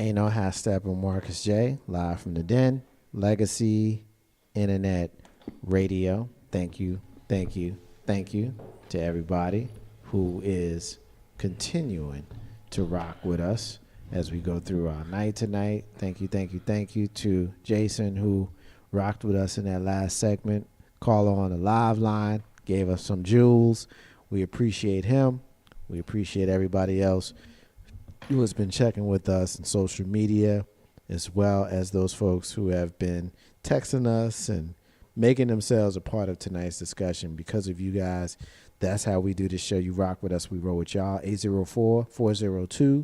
Ain't no half step on Marcus J. Live from the Den. Legacy Internet Radio. Thank you to everybody who is continuing to rock with us as we go through our night tonight. Thank you to Jason, who rocked with us in that last segment. Caller on the live line, gave us some jewels. We appreciate him. We appreciate everybody else who has been checking with us on social media, as well as those folks who have been texting us and making themselves a part of tonight's discussion. Because of you guys, that's how we do this show. You rock with us, we roll with y'all. 804-402-2893.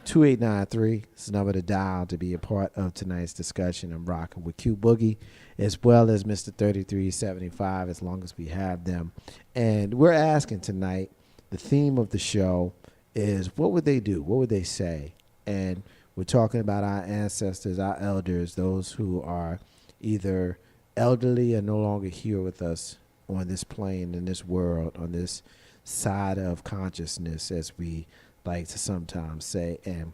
This is the number to dial to be a part of tonight's discussion. I'm rocking with Q Boogie as well as Mr. 3375, as long as we have them. And we're asking tonight, the theme of the show is, what would they do? What would they say? And we're talking about our ancestors, our elders, those who are either elderly or no longer here with us on this plane, in this world, on this side of consciousness, as we like to sometimes say. And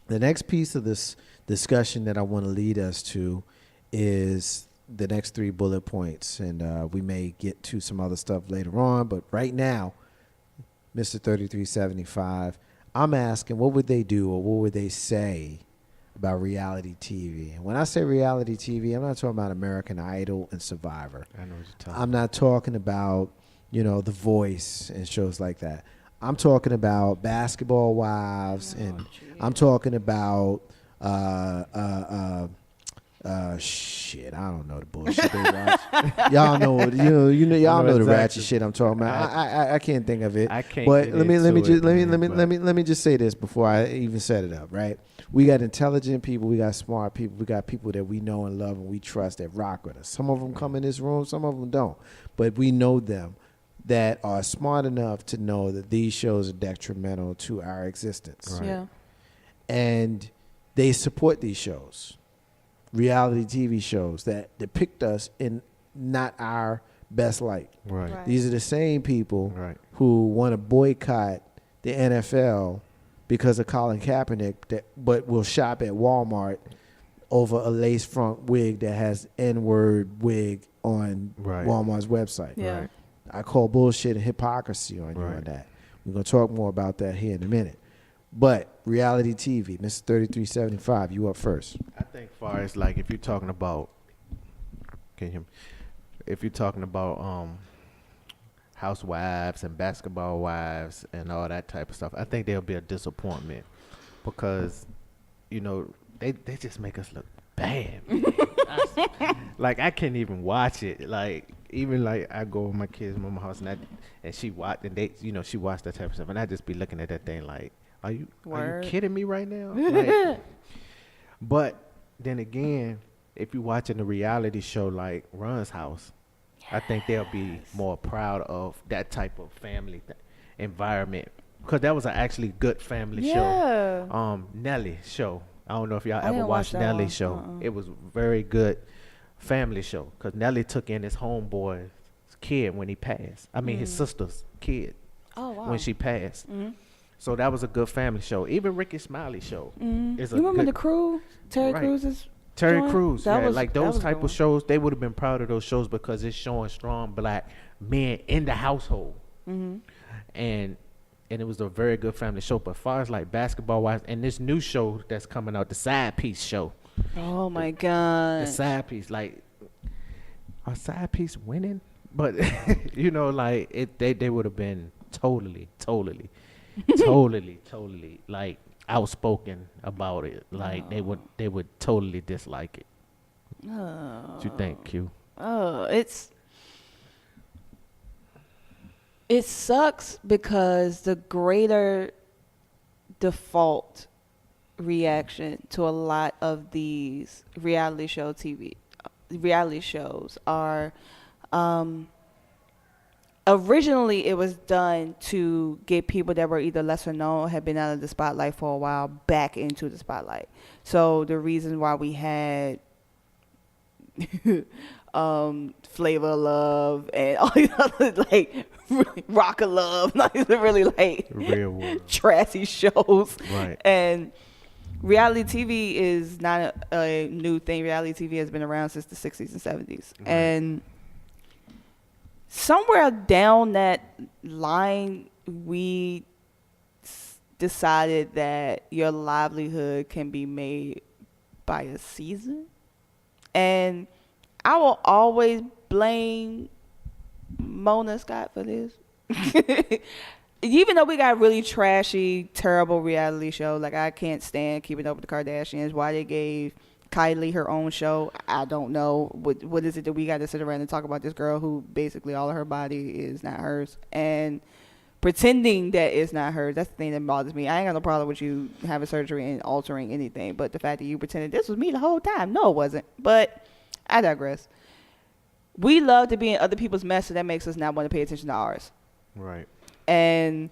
the next piece of this discussion that I want to lead us to is the next 3 bullet points. And we may get to some other stuff later on, but right now, Mr. 3375, I'm asking, what would they do or what would they say about reality TV? And when I say reality TV, I'm not talking about American Idol and Survivor. I know what you're talking about. I'm not talking about, The Voice and shows like that. I'm talking about Basketball Wives, and I'm talking about shit, I don't know the bullshit they watch. Y'all know what y'all know the ratchet shit I'm talking about. I can't think of it. I can't. But let me just say this before I even set it up, right? We got intelligent people, we got smart people, we got people that we know and love and we trust that rock with us. Some of them come in this room, some of them don't. But we know them that are smart enough to know that these shows are detrimental to our existence. Right. Yeah. And they support these shows. Reality TV shows that depict us in not our best light. Right. These are the same people Right. who want to boycott the NFL because of Colin Kaepernick, but will shop at Walmart over a lace front wig that has N-word wig on Right. Walmart's website. Yeah. Right. I call bullshit and hypocrisy on you on that. We're going to talk more about that here in a minute. But reality TV, Mr. 3375, you up first. I think far as like if you're talking about, can you hear me? If you're talking about housewives and basketball wives and all that type of stuff, I think there'll be a disappointment because, they just make us look bad. Like I can't even watch it. Like even like I go to my kids' mama's house and she watch and they she watched that type of stuff and I just be looking at that thing like, Are you kidding me right now? Like, but then again, if you're watching a reality show like Run's House, I think they'll be more proud of that type of family environment because that was an actually good family show. Nelly show. I don't know if y'all ever watched Nelly's show. It was very good family show because Nelly took in his homeboy's kid when he passed. I mean, his sister's kid when she passed. So that was a good family show. Even Ricky Smiley show. Is You remember The Crew? Terry Crews. Like those type of shows, they would have been proud of those shows because it's showing strong black men in the household. And it was a very good family show. But as far as like basketball wise, and this new show that's coming out, the Side Piece show. Oh my God. The Side Piece, like, are Side Piece winning? But like they would have been totally like outspoken about it. Like they would totally dislike it. What you think, Q? It sucks because the greater default reaction to a lot of these reality shows are originally it was done to get people that were either lesser known or had been out of the spotlight for a while back into the spotlight. So the reason why we had Flavor of Love and all these other like really Rock of Love, not even really like real world trashy shows. Right. And reality TV is not a new thing. Reality TV has been around since the 60s and 70s. Right. And somewhere down that line, we decided that your livelihood can be made by a season. And I will always blame Mona Scott for this. Even though we got really trashy, terrible reality show, like I can't stand Keeping Up with the Kardashians. Why they gave Kylie her own show, I don't know. What is it that we got to sit around and talk about this girl who basically all of her body is not hers and pretending that it's not hers? That's the thing that bothers me. I ain't got no problem with you having surgery and altering anything, but the fact that you pretended this was me the whole time, no, it wasn't. But I digress. We love to be in other people's mess, so that makes us not want to pay attention to ours. Right. And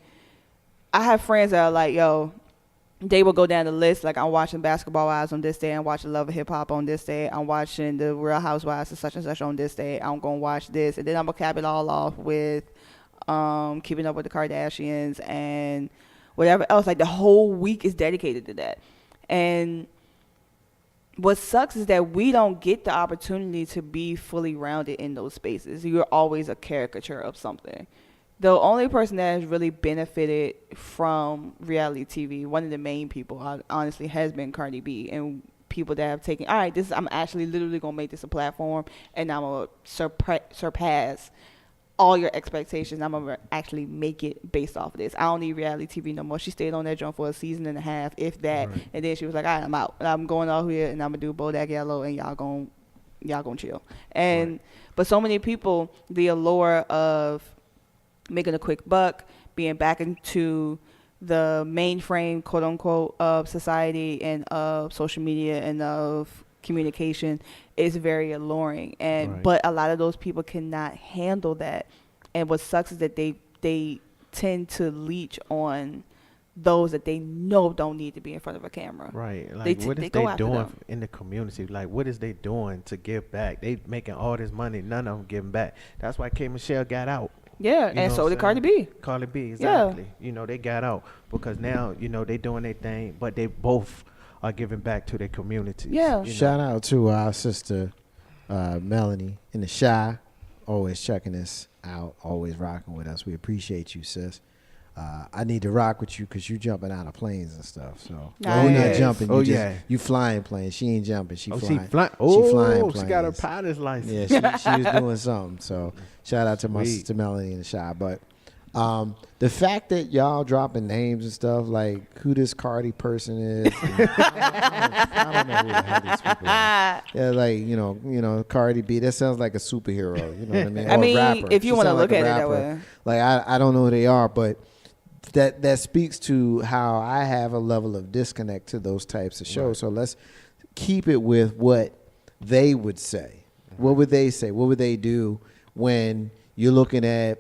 I have friends that are like, yo, they will go down the list. Like, I'm watching Basketball Wives on this day. I'm watching Love and Hip Hop on this day. I'm watching The Real Housewives of such and such on this day. I'm going to watch this. And then I'm going to cap it all off with Keeping Up with the Kardashians and whatever else. Like, the whole week is dedicated to that. And what sucks is that we don't get the opportunity to be fully rounded in those spaces. You're always a caricature of something. The only person that has really benefited from reality TV, one of the main people, honestly, has been Cardi B. And people that have taken, all right, I'm actually literally going to make this a platform, and I'm going to surpass all your expectations. I'm going to actually make it based off of this. I don't need reality TV no more. She stayed on that joint for a season and a half, if that. Right. And then she was like, all right, I'm out. And I'm going out here, and I'm going to do Bodak Yellow, and y'all going to chill. And right. But so many people, the allure of making a quick buck, being back into the mainframe, quote unquote, of society and of social media and of communication is very alluring. And right. But a lot of those people cannot handle that. And what sucks is that they tend to leech on those that they know don't need to be in front of a camera. Right. Like, what is they doing in the community? Like, what is they doing to give back? They making all this money, none of them giving back. That's why K. Michelle got out. Yeah, and so did Cardi B. Cardi B, exactly. Yeah. You know, they got out because now, you know, they doing their thing, but they both are giving back to their communities. Yeah. Shout out to our sister, Melanie in the Shy, always checking us out, always rocking with us. We appreciate you, sis. I need to rock with you because you jumping out of planes and stuff. So you're not jumping. You flying planes. She ain't jumping. She flying. She flying planes. She got her pilot's license. Yeah, she was doing something. So shout out to my sister Melanie in the Shy. But the fact that y'all dropping names and stuff, like who this Cardi person is, I don't know who the hell these people are. Yeah, like you know, Cardi B. That sounds like a superhero. You know what I mean? I mean, rapper. if you want to look at it that way. Like I don't know who they are, but that speaks to how I have a level of disconnect to those types of shows. Right. So let's keep it with what they would say. Mm-hmm. What would they say? What would they do when you're looking at,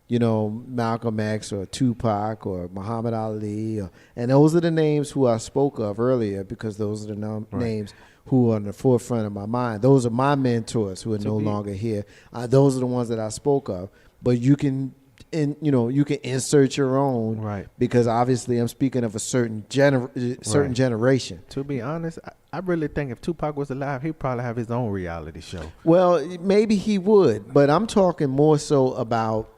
you know, Malcolm X or Tupac or Muhammad Ali? And those are the names who I spoke of earlier because those are the names who are on the forefront of my mind. Those are my mentors who are no longer here. Those are the ones that I spoke of. But you can... And you can insert your own, right? Because obviously, I'm speaking of a certain generation. To be honest, I really think if Tupac was alive, he'd probably have his own reality show. Well, maybe he would, but I'm talking more so about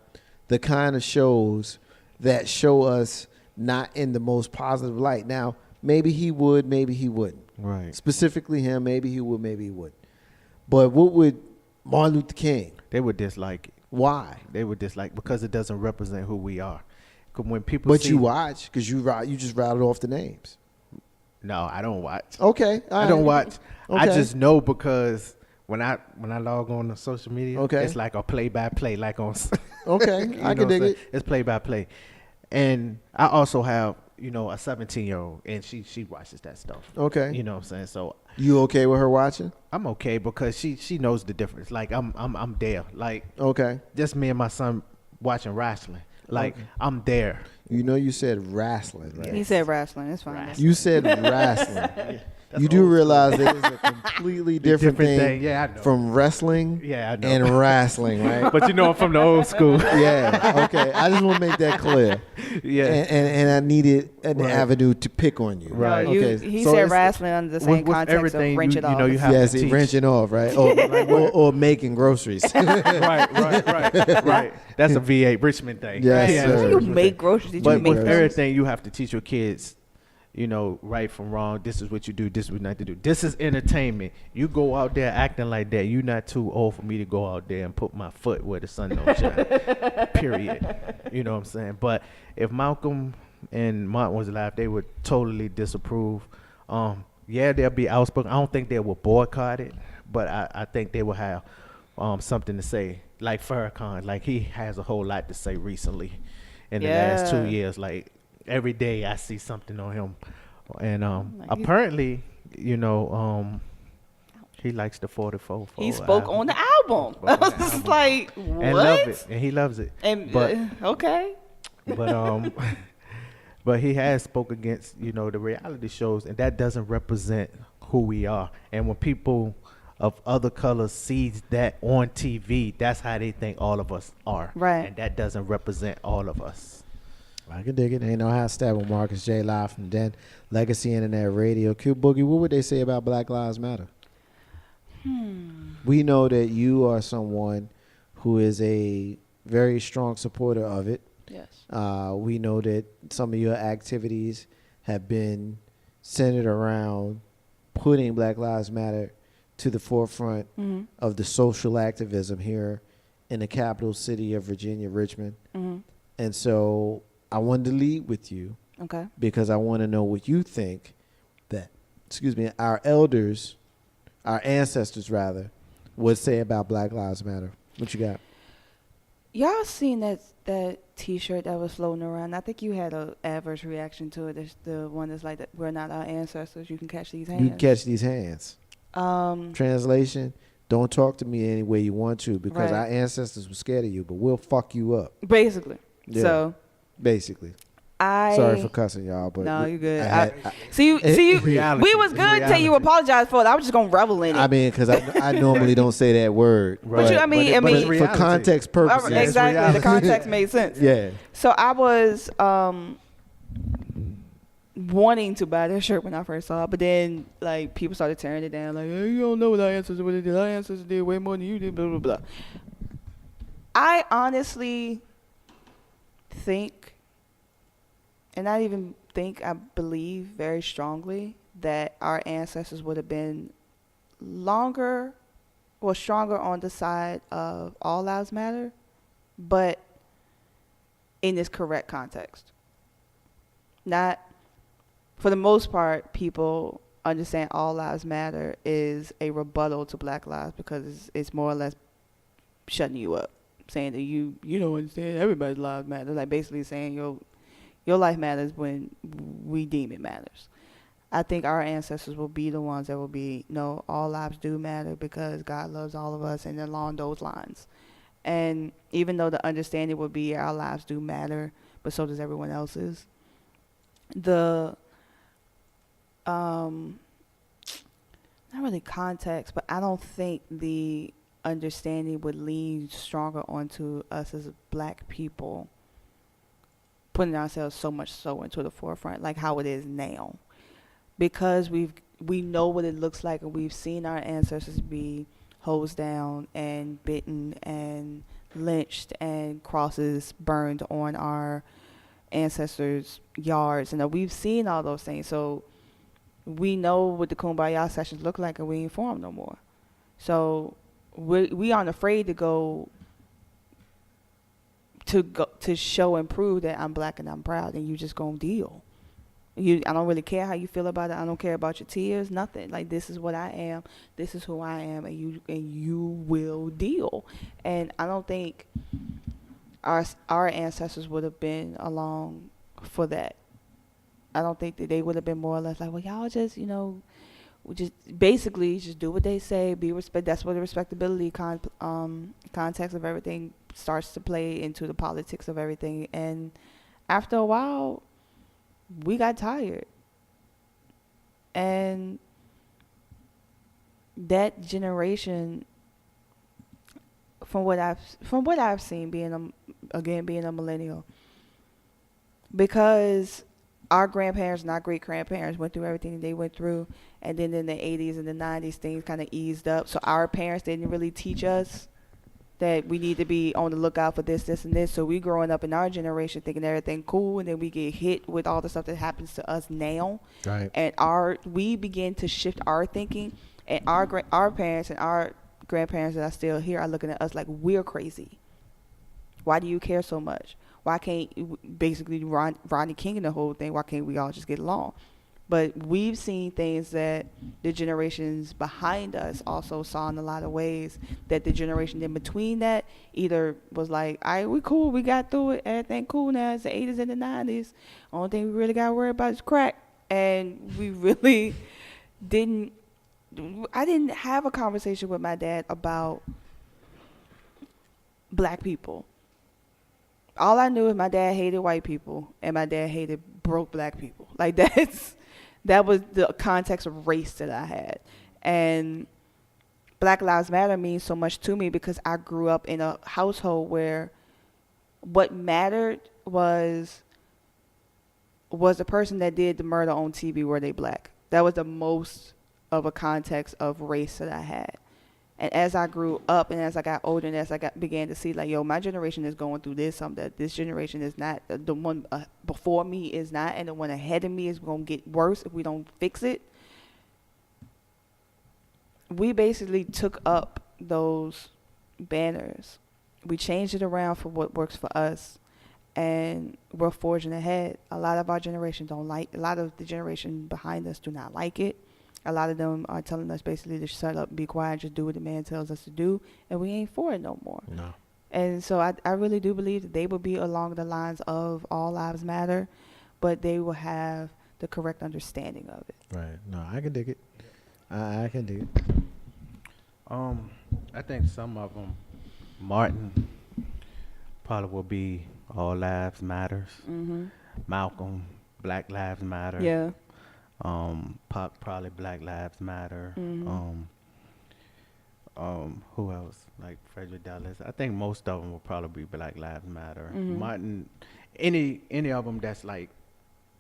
the kind of shows that show us not in the most positive light. Now, maybe he would, maybe he wouldn't. Right. Specifically him, maybe he would, maybe he wouldn't. But what would Martin Luther King? They would dislike it. Why? They would dislike because it doesn't represent who we are. When people but you watch because you just rattled off the names. No, I don't watch. Okay, I don't watch. Okay. I just know because when I log on to social media, it's like a play-by-play, like on. Okay, I can dig it. It's play-by-play, and I also have a 17-year-old, and she watches that stuff. Okay, you know what I'm saying. So you okay with her watching? I'm okay because she knows the difference. Like I'm there. Like okay, just me and my son watching wrestling. Like I'm there. You know, you said wrestling, right? He said wrestling. It's fine. You said wrestling. That's You do old realize school. that it's a completely different thing Yeah, I know. from wrestling Yeah, I know. and wrestling, right? But you know, I'm from the old school. Yeah, okay. I just want to make that clear. Yeah. And I needed an Right. avenue to pick on you. Right. No, Okay. he So said it's- wrestling under the same with context everything, of wrench you it off. know, you have Yes, to it teach. wrenching off, right? Or making groceries. right. That's a VA Richmond thing. Yes, Right. sir. How you make groceries? Did you But make with those? everything, you have to teach your kids, you know, right from wrong. This is what you do. This is what not to do. This is entertainment. You go out there acting like that. You're not too old for me to go out there and put my foot where the sun don't shine. Period. You know what I'm saying? But if Malcolm and Martin was alive, they would totally disapprove. Yeah, they'll be outspoken. I don't think they will boycott it, but I think they will have something to say. Like Farrakhan, like he has a whole lot to say recently in the last 2 Yeah. years. Like every day I see something on him. And Like, he- apparently, you know, he likes the 44. He spoke on the album. Spoke I on was the just album. like, what? And love it. And he loves it. And But- okay. But but he has spoke against, you know, the reality shows, and that doesn't represent who we are. And when people of other colors sees that on TV, that's how they think all of us are. Right. And that doesn't represent all of us. I can dig it. Ain't no half stab with Marcus J. Live from Den, Legacy Internet Radio. Q Boogie, what would they say about Black Lives Matter? We know that you are someone who is a very strong supporter of it. Yes. We know that some of your activities have been centered around putting Black Lives Matter to the forefront Mm-hmm. of the social activism here in the capital city of Virginia, Richmond. Mm-hmm. And so I wanted to lead with you Okay. because I want to know what you think that, our elders, our ancestors rather, would say about Black Lives Matter. What you got? Y'all seen that T-shirt that was floating around? I think you had a adverse reaction to it. It's the one that's like, that we're not our ancestors. You can catch these hands. You can catch these hands. Translation, don't talk to me any way you want to because Right. our ancestors were scared of you, but we'll fuck you up. Basically. Yeah. So Basically. I. Sorry for cussing y'all, but No, you good. I See you. reality. We was It's good till you reality. apologized for it. I was just gonna revel in it. mean, because I normally don't say that word. Right. But you- I mean- But it's for reality. context purposes. it's exactly. The reality. context made sense. Yeah. So I was wanting to buy that shirt when I first saw it, but then like people started tearing it down, like, hey, you don't know what our ancestors did. Our ancestors did way more than you did. Blah blah blah. I honestly think, and I even think I believe very strongly that our ancestors would have been stronger on the side of all lives matter, but in this correct context. Not, for the most part, people understand all lives matter is a rebuttal to Black lives because it's more or less shutting you up, saying that you don't understand everybody's lives matter. Like basically saying your life matters when we deem it matters. I think our ancestors will be the ones that will be, no, all lives do matter because God loves all of us and along those lines. And even though the understanding would be our lives do matter, but so does everyone else's, the not really context, but I don't think the understanding would lean stronger onto us as Black people putting ourselves so much so into the forefront like how it is now, because we know what it looks like and we've seen our ancestors be hosed down and bitten and lynched and crosses burned on our ancestors' yards, and we've seen all those things. So we know what the Kumbaya sessions look like, and we ain't for 'em no more. So we aren't afraid to go to show and prove that I'm Black and I'm proud, and you just gonna deal. I don't really care how you feel about it. I don't care about your tears, nothing. Like, this is what I am. This is who I am, and you will deal. And I don't think our ancestors would have been along for that. I don't think that they would have been more or less like, well, y'all just, we just basically just do what they say, be respect. That's where the respectability context of everything starts to play into the politics of everything. And after a while, we got tired. And that generation, from what I've seen, being a millennial, because our grandparents and our great grandparents went through everything they went through, and then in the 80s and the 90s things kind of eased up. So our parents didn't really teach us that we need to be on the lookout for this, this, and this. So we growing up in our generation thinking everything cool, and then we get hit with all the stuff that happens to us now. Right. And we begin to shift our thinking, and our parents and our grandparents that are still here are looking at us like we're crazy. Why do you care so much? Why can't, basically Rodney King and the whole thing, why can't we all just get along? But we've seen things that the generations behind us also saw in a lot of ways, that the generation in between that either was like, all right, we cool, we got through it, everything cool now, it's the 80s and the 90s. Only thing we really got to worry about is crack. And we really I didn't have a conversation with my dad about black people. All I knew is my dad hated white people and my dad hated broke black people. Like that was the context of race that I had. And Black Lives Matter means so much to me because I grew up in a household where what mattered was the person that did the murder on TV, were they black? That was the most of a context of race that I had. And as I grew up and as I got older and as I began to see, like, yo, my generation is going through this, something that this generation is not, the one before me is not, and the one ahead of me is going to get worse if we don't fix it. We basically took up those banners. We changed it around for what works for us, and we're forging ahead. A lot of our generation a lot of the generation behind us do not like it. A lot of them are telling us basically to shut up and be quiet and just do what the man tells us to do, and we ain't for it no more. No. And so I really do believe that they will be along the lines of all lives matter, but they will have the correct understanding of it. Right. No, I can dig it. I can dig it. I think some of them, Martin probably will be all lives matters. Mm-hmm. Malcolm, Black Lives Matter. Yeah. Probably Black Lives Matter. Mm-hmm. Who else? Like Frederick Douglass. I think most of them will probably be Black Lives Matter. Mm-hmm. Martin, any of them that's like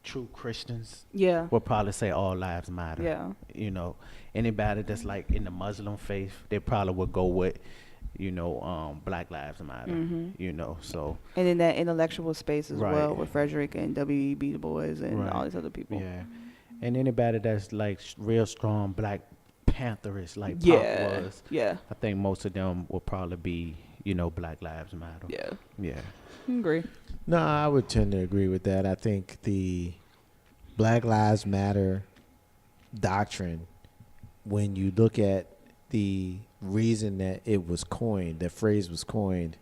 true Christians. Yeah. Will probably say all lives matter. Yeah. You know, anybody that's like in the Muslim faith, they probably would go with, Black Lives Matter. Mm-hmm. You know, so. And in that intellectual space as Right. well, with Frederick and W.E.B. Du Bois and Right. all these other people. Yeah. And anybody that's like real strong Black Pantherist like Yeah. Pop was. Yeah. I think most of them will probably be, Black Lives Matter. Yeah. Yeah. I agree. No, I would tend to agree with that. I think the Black Lives Matter doctrine, when you look at the reason that it was coined, that phrase was coined,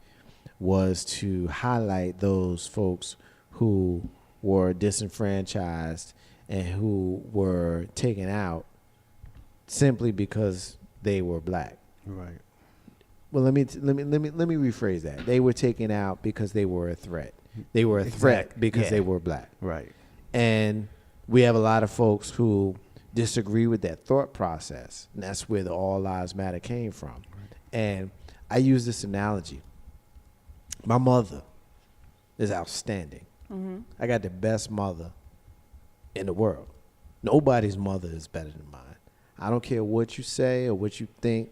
was to highlight those folks who were disenfranchised and who were taken out simply because they were black. Right. Well, let me rephrase that. They were taken out because they were a threat. They were a threat because they were black. Right. And we have a lot of folks who disagree with that thought process. And that's where the All Lives Matter came from. Right. And I use this analogy. My mother is outstanding. Mm-hmm. I got the best mother in the world. Nobody's mother is better than mine. I don't care what you say or what you think.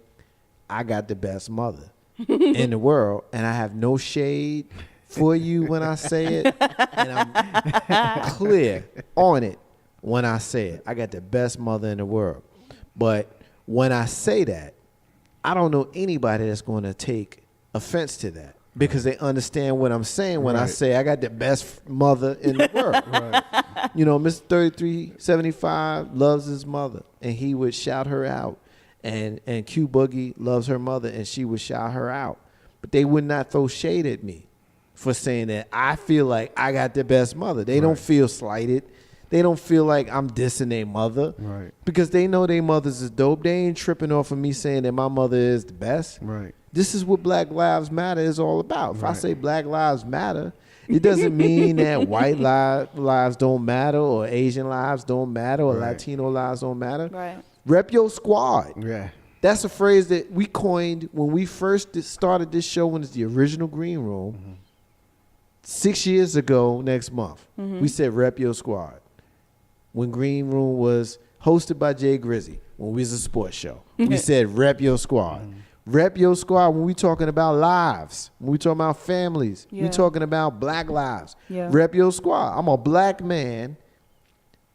I got the best mother in the world, and I have no shade for you when I say it, and I'm clear on it when I say it. I got the best mother in the world. But when I say that, I don't know anybody that's going to take offense to that because they understand what I'm saying when I say I got the best mother in the world. Right. Mr. 3375 loves his mother, and he would shout her out. And Q Boogie loves her mother, and she would shout her out. But they would not throw shade at me for saying that I feel like I got the best mother. They don't feel slighted. They don't feel like I'm dissing their mother. Right. Because they know their mothers is dope. They ain't tripping off of me saying that my mother is the best. Right. This is what Black Lives Matter is all about. If I say Black Lives Matter, it doesn't mean that white lives don't matter or Asian lives don't matter or Latino lives don't matter. Right. Rep your squad. Yeah. That's a phrase that we coined when we first started this show when it's the original Green Room. 6 years ago next month, we said rep your squad. When Green Room was hosted by Jay Grizzy, when we was a sports show, we said rep your squad. Rep your squad when we talking about lives, when we talking about families, we talking about black lives. Rep your squad. I'm a black man,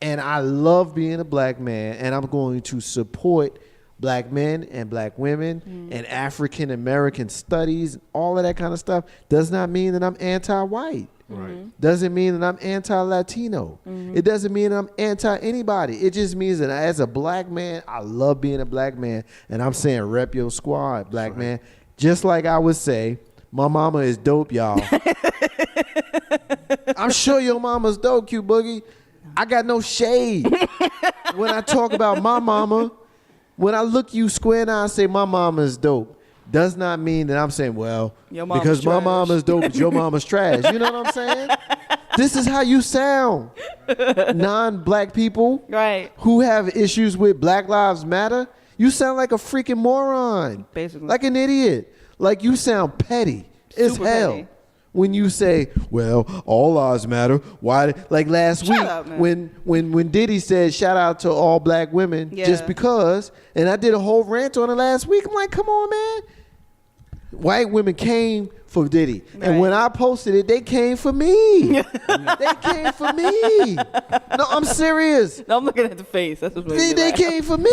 and I love being a black man, and I'm going to support black men and black women and African American studies, all of that kind of stuff. Does not mean that I'm anti-white. Right. Doesn't mean that I'm anti-Latino. It doesn't mean I'm anti-anybody. It just means that as a black man, I love being a black man, and I'm saying rep your squad, black man. Just like I would say, my mama is dope, y'all. I'm sure your mama's dope, Q Boogie. I got no shade when I talk about my mama. When I look you square in the eye and say my mama is dope, does not mean that I'm saying, well, because my mama's dope, but your mama's trash. You know what I'm saying? This is how you sound. Non-black people who have issues with Black Lives Matter, you sound like a freaking moron. Basically. Like an idiot. Like you sound petty as hell. Petty. When you say, well, all lives matter. Why? Like last week when Diddy said, shout out to all black women just because, and I did a whole rant on it last week. I'm like, come on, man. White women came for Diddy. And when I posted it, they came for me. They came for me. No, I'm serious. No, I'm looking at the face. That's what they came for me.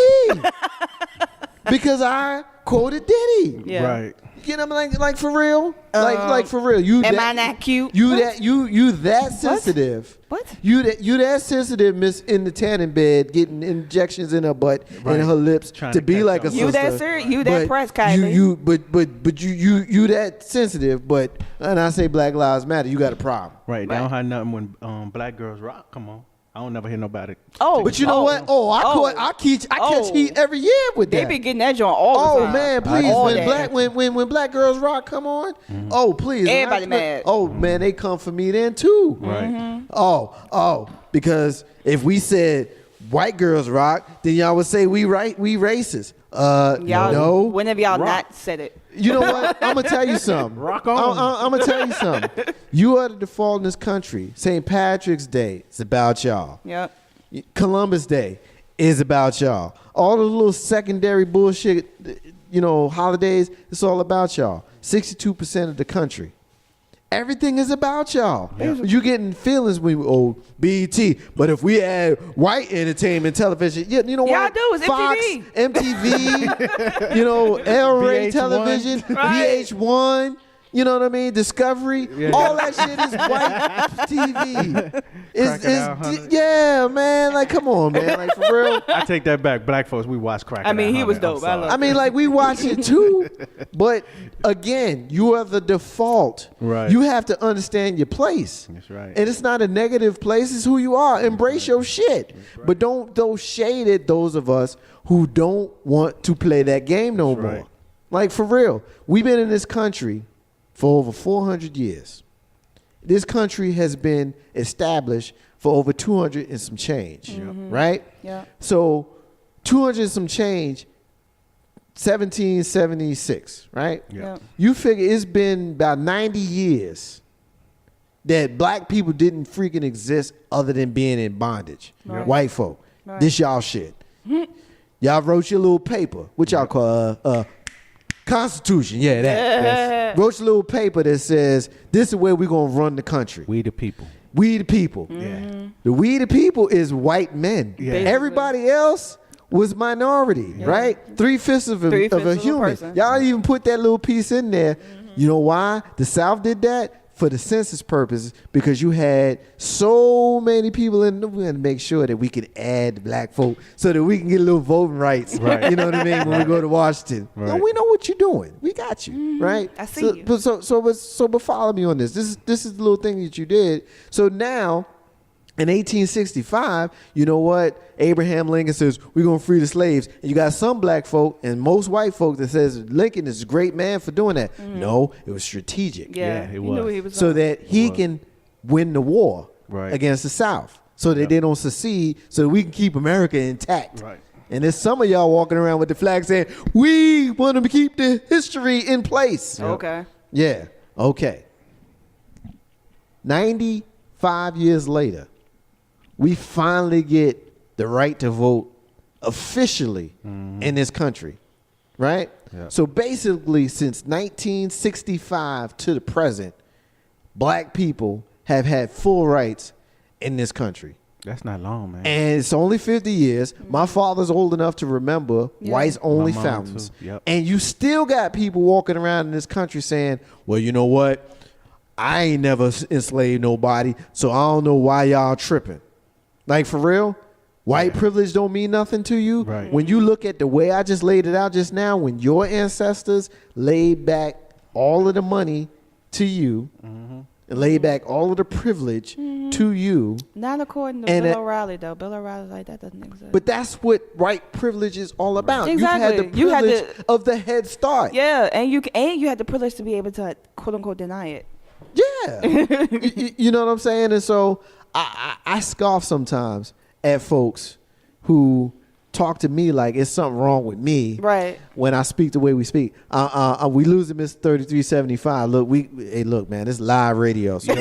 Because I quoted Diddy. Yeah. Right. You know, like for real, like for real. You am I not cute? You that sensitive? What? You that sensitive, Miss in the tanning bed, getting injections in her butt and her lips to be like a sister. You that serious? You that press, Kylie? You that sensitive? But and I say Black Lives Matter. You got a problem, right? They don't have nothing when black girls rock. Come on. I don't never hear nobody. Oh, but you know what? I catch heat every year with that. They be getting that joint all the time. Oh man, please! When black girls rock come on, oh please! Everybody mad. Oh man, they come for me then too. Right. Oh, because if we said white girls rock, then y'all would say we racist. Y'all, no. Whenever y'all rock. not said it. You know what? I'm gonna tell you something. Rock on. I'm gonna tell you something. You are the default in this country. St. Patrick's Day is about y'all. Yep. Columbus Day is about y'all. All the little secondary bullshit, holidays, it's all about y'all. 62% of the country. Everything is about y'all. Yep. You getting feelings when BET. But if we add white entertainment television, you know what? Yeah, I do. It's Fox, MTV, L Ray television, VH1. You know what I mean? Discovery. Yeah. All that shit is white TV. Yeah, man. Like, come on, man. Like, for real. I take that back. Black folks, we watch Crack. I mean, he was dope. I mean, like, we watch it too. But again, you are the default. Right. You have to understand your place. That's right. And it's not a negative place. It's who you are. Embrace your shit. Right. But don't throw shade at those of us who don't want to play that game no more. Right. Like, for real. We've been in this country for over 400 years. This country has been established for over 200 and some change, right? Yeah. So 200 and some change, 1776, right? Yeah. You figure it's been about 90 years that black people didn't freaking exist other than being in bondage. Right. White folk. Right. This y'all shit. Y'all wrote your little paper, which y'all call Constitution, that. Yes. Wrote a little paper that says, this is where we're going to run the country. We the people. We the people. Yeah. The we the people is white men. Yeah. Everybody else was minority, right? 3/5 of a human. Y'all even put that little piece in there. You know why? The South did that? For the census purposes, because you had so many people in. We had to make sure that we could add black folk so that we can get a little voting rights. Right. You know what I mean? When we go to Washington, right. We know what you're doing. We got you, right? I see you. But follow me on this. This is the little thing that you did. So now, in 1865, you know what? Abraham Lincoln says, we're going to free the slaves. And you got some black folk and most white folk that says Lincoln is a great man for doing that. No, it was strategic. Yeah, it was. He was so that he can win the war right. against the South. So that they don't secede, so that we can keep America intact. Right. And there's some of y'all walking around with the flag saying, we want to keep the history in place. Okay. Yeah. Okay. 95 years later, we finally get the right to vote officially in this country, right? Yeah. So basically, since 1965 to the present, black people have had full rights in this country. That's not long, man. And it's only 50 years. My father's old enough to remember whites only My mom, fountains. too. Yep. And you still got people walking around in this country saying, well, you know what? I ain't never enslaved nobody, so I don't know why y'all tripping. Like, for real? White privilege don't mean nothing to you? Right. When you look at the way I just laid it out just now, when your ancestors laid back all of the money to you, and laid back all of the privilege to you. Not according to And Bill O'Reilly, though. Bill O'Reilly's like, that doesn't exist. But that's what white privilege is all about. Exactly. You've had the privilege of the head start. Yeah, and you had the privilege to be able to, quote unquote, deny it. Yeah. You know what I'm saying? And so I scoff sometimes at folks who talk to me like it's something wrong with me, Right. when I speak the way we speak. We losing Mr. 3375. Look, man, this live radio. So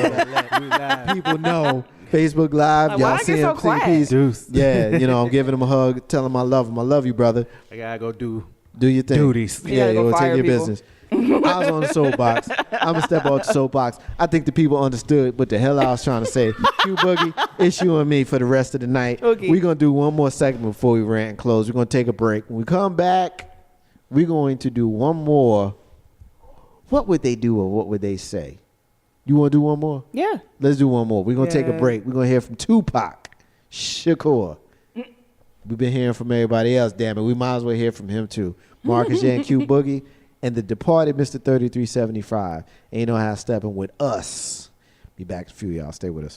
people know Facebook Live. Like, why Y'all I get see so him, quiet? peace. Juice. Yeah, I'm giving him a hug, telling him I love him. I love you, brother. I gotta go do Do your thing. duties. You Yeah, gotta go take fire your people. business. I was on the soapbox. I'm going to step off the soapbox. I think the people understood what the hell I was trying to say. Q Boogie, it's you and me for the rest of the night. Okay. We're going to do one more segment before we rant and close. We're going to take a break. When we come back, we're going to do one more. What would they do or what would they say? You want to do one more? Yeah. Let's do one more. We're going to take a Yeah. break. We're going to hear from Tupac Shakur. We've been hearing from everybody else, damn it. We might as well hear from him too. Marcus J and Q Boogie and the departed Mr. 3375. Ain't no how stepping with us. Be back in a few, y'all. Stay with us.